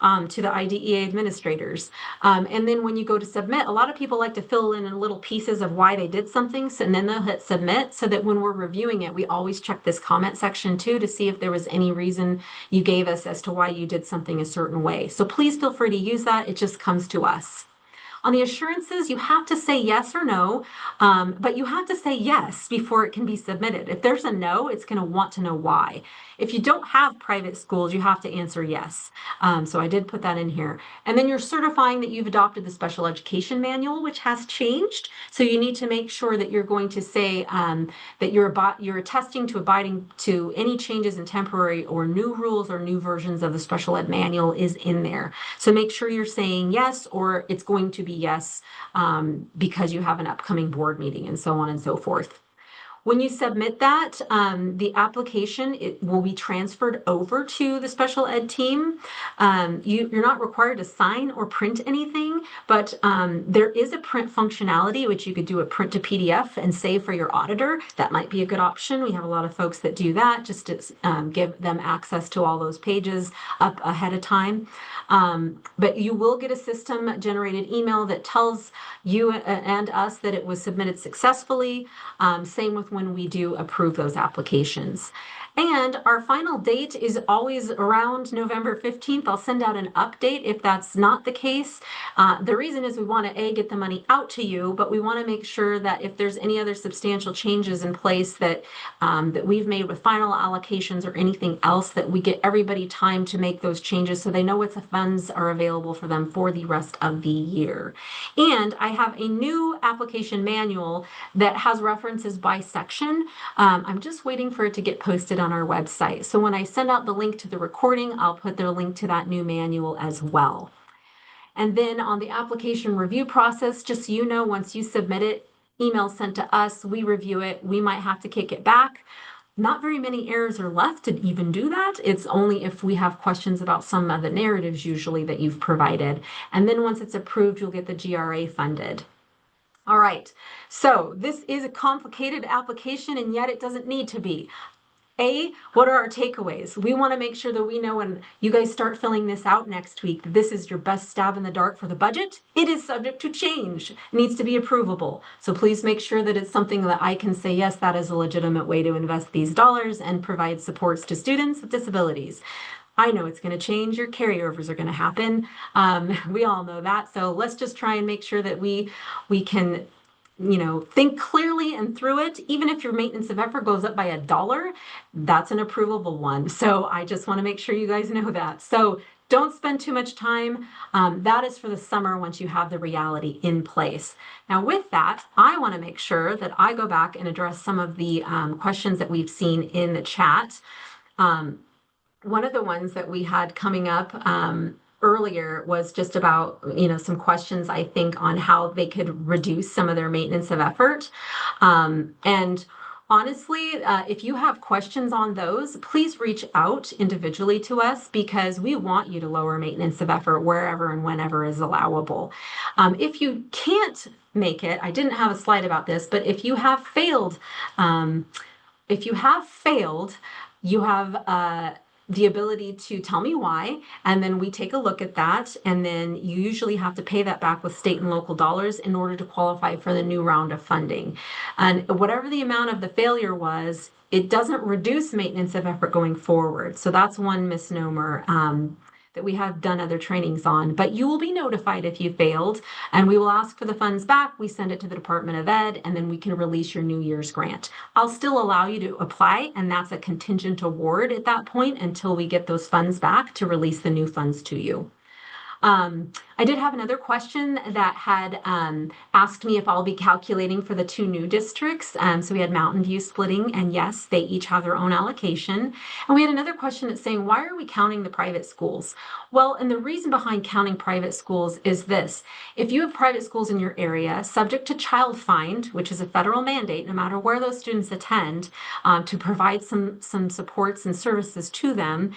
to the IDEA administrators. And then when you go to submit, a lot of people like to fill in little pieces of why they did something, and then they'll hit submit, so that when we're reviewing it, we always check this comment section too to see if there was any reason you gave us as to why you did something a certain way. So please feel free to use that. It just comes to us. On the assurances, you have to say yes or no, but you have to say yes before it can be submitted. If there's a no, it's going to want to know why. If you don't have private schools, you have to answer yes. So I did put that in here. And then you're certifying that you've adopted the special education manual, which has changed. So you need to make sure that you're going to say that you're attesting to abiding to any changes in temporary or new rules or new versions of the special ed manual is in there. So make sure you're saying yes, or it's going to be yes because you have an upcoming board meeting and so on and so forth. When you submit that, the application, it will be transferred over to the special ed team. You're not required to sign or print anything, but there is a print functionality, which you could do a print to PDF and save for your auditor. That might be a good option. We have a lot of folks that do that just to give them access to all those pages up ahead of time. But you will get a system generated email that tells you and us that it was submitted successfully. Same with when we do approve those applications. And our final date is always around November 15th. I'll send out an update if that's not the case. The reason is we want to, get the money out to you, but we want to make sure that if there's any other substantial changes in place that we've made with final allocations or anything else, that we get everybody time to make those changes so they know what the funds are available for them for the rest of the year. And I have a new application manual that has references by section. I'm just waiting for it to get posted on our website. So when I send out the link to the recording, I'll put the link to that new manual as well. And then on the application review process, just so you know, once you submit it, email sent to us, we review it, we might have to kick it back. Not very many errors are left to even do that. It's only if we have questions about some of the narratives usually that you've provided. And then once it's approved, you'll get the GRA funded. All right, so this is a complicated application, and yet it doesn't need to be. What are our takeaways? We want to make sure that we know when you guys start filling this out next week, that this is your best stab in the dark for the budget. It is subject to change. It needs to be approvable. So please make sure that it's something that I can say, yes, that is a legitimate way to invest these dollars and provide supports to students with disabilities. I know it's going to change. Your carryovers are going to happen. We all know that. So let's just try and make sure that we can think clearly and through it. Even if your maintenance of effort goes up by $1, that's an approvable one. So I just want to make sure you guys know that. So don't spend too much time. That is for the summer once you have the reality in place. Now with that, I want to make sure that I go back and address some of the questions that we've seen in the chat. One of the ones that we had coming up earlier was just about, some questions, I think, on how they could reduce some of their maintenance of effort. And honestly, if you have questions on those, please reach out individually to us, because we want you to lower maintenance of effort wherever and whenever is allowable. If you can't make it, I didn't have a slide about this, but if you have failed, you have the ability to tell me why, and then we take a look at that, and then you usually have to pay that back with state and local dollars in order to qualify for the new round of funding. And whatever the amount of the failure was, it doesn't reduce maintenance of effort going forward. So that's one misnomer that we have done other trainings on, but you will be notified if you failed, and we will ask for the funds back. We send it to the Department of Ed, and then we can release your New Year's grant. I'll still allow you to apply, and that's a contingent award at that point until we get those funds back to release the new funds to you. I did have another question that had asked me if I'll be calculating for the two new districts. So we had Mountain View splitting, and yes, they each have their own allocation. And we had another question that's saying, why are we counting the private schools? Well, and the reason behind counting private schools is this. If you have private schools in your area, subject to child find, which is a federal mandate, no matter where those students attend, to provide some supports and services to them,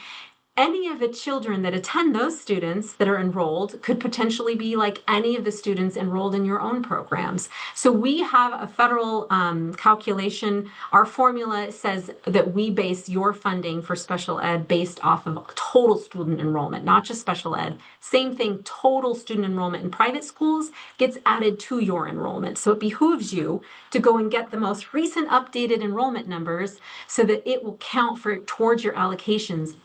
any of the children that attend those students that are enrolled could potentially be like any of the students enrolled in your own programs. So we have a federal calculation. Our formula says that we base your funding for special ed based off of total student enrollment, not just special ed. Same thing, total student enrollment in private schools gets added to your enrollment. So it behooves you to go and get the most recent updated enrollment numbers so that it will count for towards your allocations,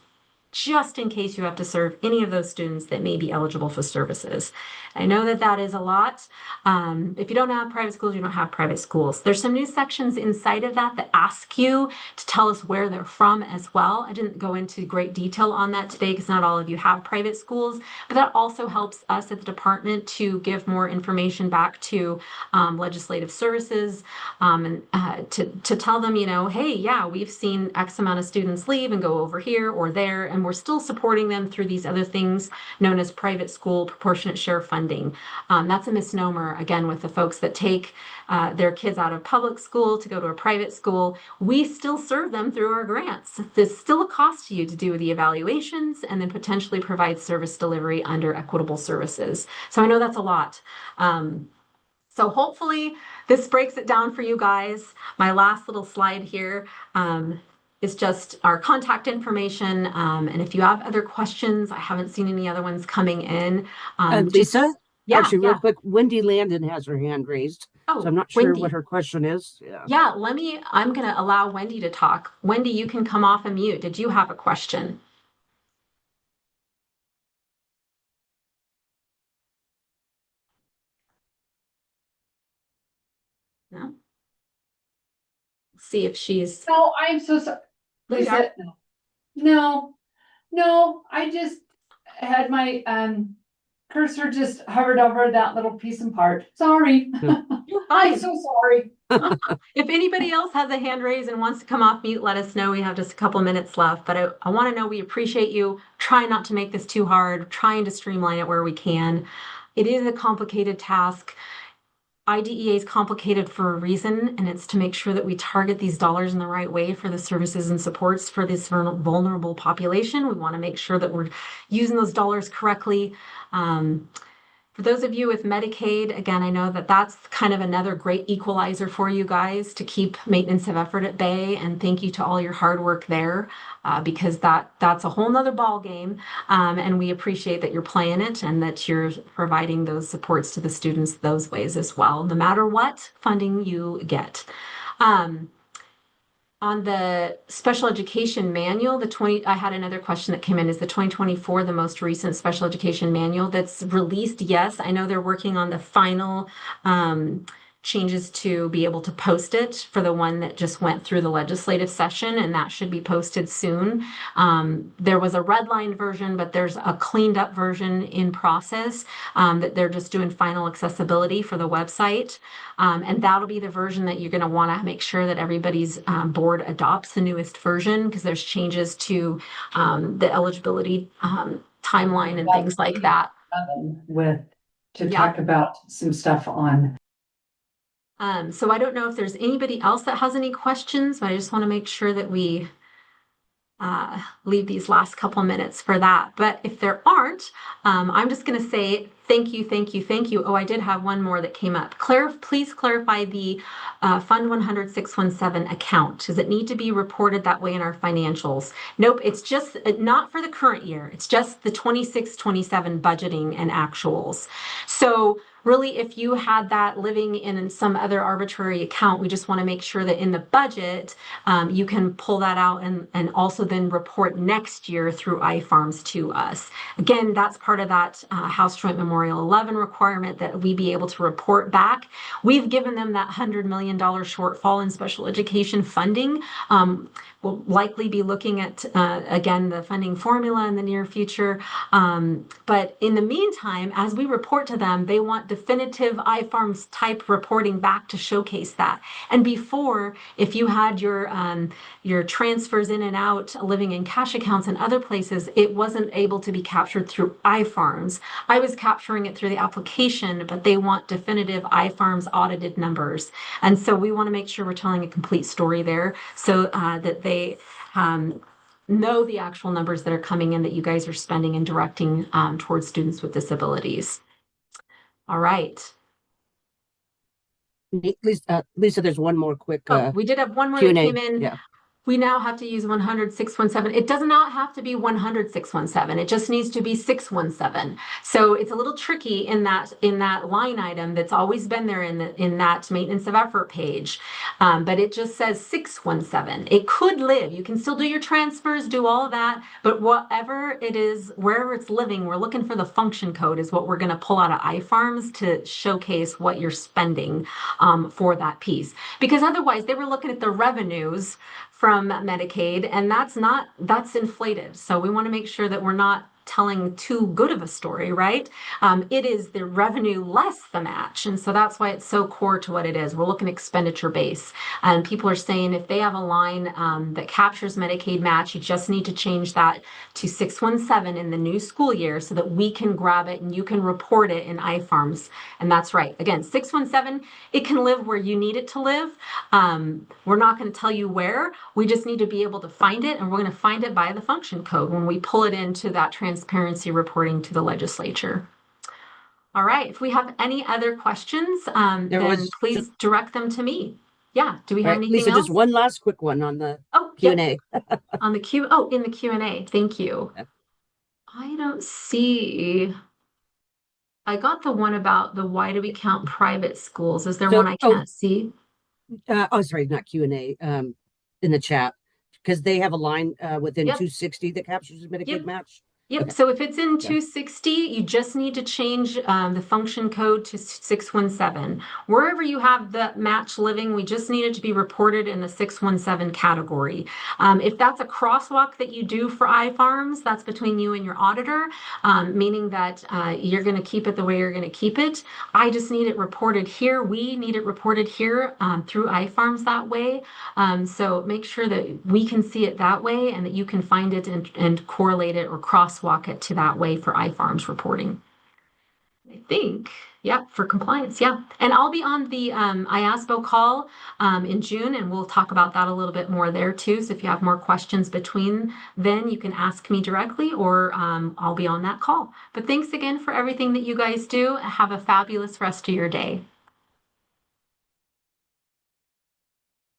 just in case you have to serve any of those students that may be eligible for services. I know that that is a lot. If you don't have private schools, you don't have private schools. There's some new sections inside of that ask you to tell us where they're from as well. I didn't go into great detail on that today because not all of you have private schools, but that also helps us at the department to give more information back to legislative services and to tell them, hey, yeah, we've seen X amount of students leave and go over here or there, and time, we're still supporting them through these other things known as private school proportionate share funding. That's a misnomer, again, with the folks that take their kids out of public school to go to a private school. We still serve them through our grants. There's still a cost to you to do the evaluations and then potentially provide service delivery under equitable services. So I know that's a lot. So hopefully this breaks it down for you guys. My last little slide here is just our contact information. And if you have other questions, I haven't seen any other ones coming in. Lisa, Yeah, actually, real yeah. quick, Wendy Landon has her hand raised, so I'm Oh, not sure what Wendy. her question is. Yeah. Yeah, I'm going to allow Wendy to talk. Wendy, you can come off and mute. Did you have a question? No? See if she's, No, I'm so sorry. there you Lisa, no, no, I just had my cursor just hovered over that little piece and part. Sorry. You're I'm fine. so sorry. If anybody else has a hand raised and wants to come off mute, let us know. We have just a couple minutes left, but I want to know we appreciate you. Try not to make this too hard, trying to streamline it where we can. It is a complicated task. IDEA is complicated for a reason, and it's to make sure that we target these dollars in the right way for the services and supports for this vulnerable population. We want to make sure that we're using those dollars correctly. For those of you with Medicaid, again, I know that that's kind of another great equalizer for you guys to keep maintenance of effort at bay. And thank you to all your hard work there, because that's a whole nother ball game. And we appreciate that you're playing it and that you're providing those supports to the students those ways as well, no matter what funding you get. On the special education manual, I had another question that came in. Is the 2024 the most recent special education manual that's released? Yes, I know they're working on the final changes to be able to post it for the one that just went through the legislative session, and that should be posted soon. There was a redlined version, but there's a cleaned up version in process that they're just doing final accessibility for the website. And that'll be the version that you're going to want to make sure that everybody's board adopts the newest version, because there's changes to the eligibility timeline and things like that. With to Yeah. talk about some stuff on. So I don't know if there's anybody else that has any questions, but I just want to make sure that we leave these last couple minutes for that. But if there aren't, I'm just going to say thank you, thank you, thank you. Oh, I did have one more that came up. Please clarify the Fund 100-617 account. Does it need to be reported that way in our financials? Nope, it's just not for the current year. It's just the 26-27 budgeting and actuals. So really, if you had that living in some other arbitrary account, we just want to make sure that in the budget, you can pull that out and also then report next year through iFarms to us. Again, that's part of that House Joint Memorial 11 requirement that we be able to report back. We've given them that $100 million shortfall in special education funding. We'll likely be looking at, again, the funding formula in the near future. But in the meantime, as we report to them, they want definitive iFarms type reporting back to showcase that. And before, if you had your transfers in and out living in cash accounts and other places, it wasn't able to be captured through iFarms. I was capturing it through the application, but they want definitive iFarms audited numbers. And so we want to make sure we're telling a complete story there, so that they know the actual numbers that are coming in that you guys are spending and directing towards students with disabilities. All right. Lisa, there's one more quick We did have one more Q&A. that came in. Yeah. We now have to use 100-617. It does not have to be 100-617. It just needs to be 617. So it's a little tricky in that line item that's always been there in that maintenance of effort page. But it just says 617. It could live. You can still do your transfers, do all of that, but whatever it is, wherever it's living, we're looking for the function code is what we're going to pull out of iFarms to showcase what you're spending for that piece. Because otherwise they were looking at the revenues from Medicaid, and that's inflated. So we want to make sure that we're not telling too good of a story, right? It is the revenue less the match. And so that's why it's so core to what it is. We're looking expenditure base. And people are saying if they have a line that captures Medicaid match, you just need to change that to 617 in the new school year so that we can grab it and you can report it in iFarms. And that's right. Again, 617, it can live where you need it to live. We're not going to tell you where. We just need to be able to find it, and we're going to find it by the function code when we pull it into that transparency reporting to the legislature. All right. If we have any other questions, then please direct them to me. Yeah. Do we have anything Lisa, else? just one last quick one on the Q&A. On the Q. Oh, in the Q&A. Thank you. Yeah. I don't see. I got the one about the why do we count private schools? Is there one I can't see? Sorry, not Q&A. In the chat, because they have a line within 260 that captures the Medicaid match. Yep. Okay. So if it's in 260, you just need to change the function code to 617. Wherever you have the match living, we just need it to be reported in the 617 category. If that's a crosswalk that you do for iFarms, that's between you and your auditor, meaning that you're going to keep it the way you're going to keep it. I just need it reported here. We need it reported here through iFarms that way. So make sure that we can see it that way and that you can find it and correlate it or crosswalk it to that way for iFarms reporting. I think, yeah, for compliance, yeah. And I'll be on the IASBO call in June, and we'll talk about that a little bit more there too. So if you have more questions between then, you can ask me directly, or I'll be on that call. But thanks again for everything that you guys do. Have a fabulous rest of your day.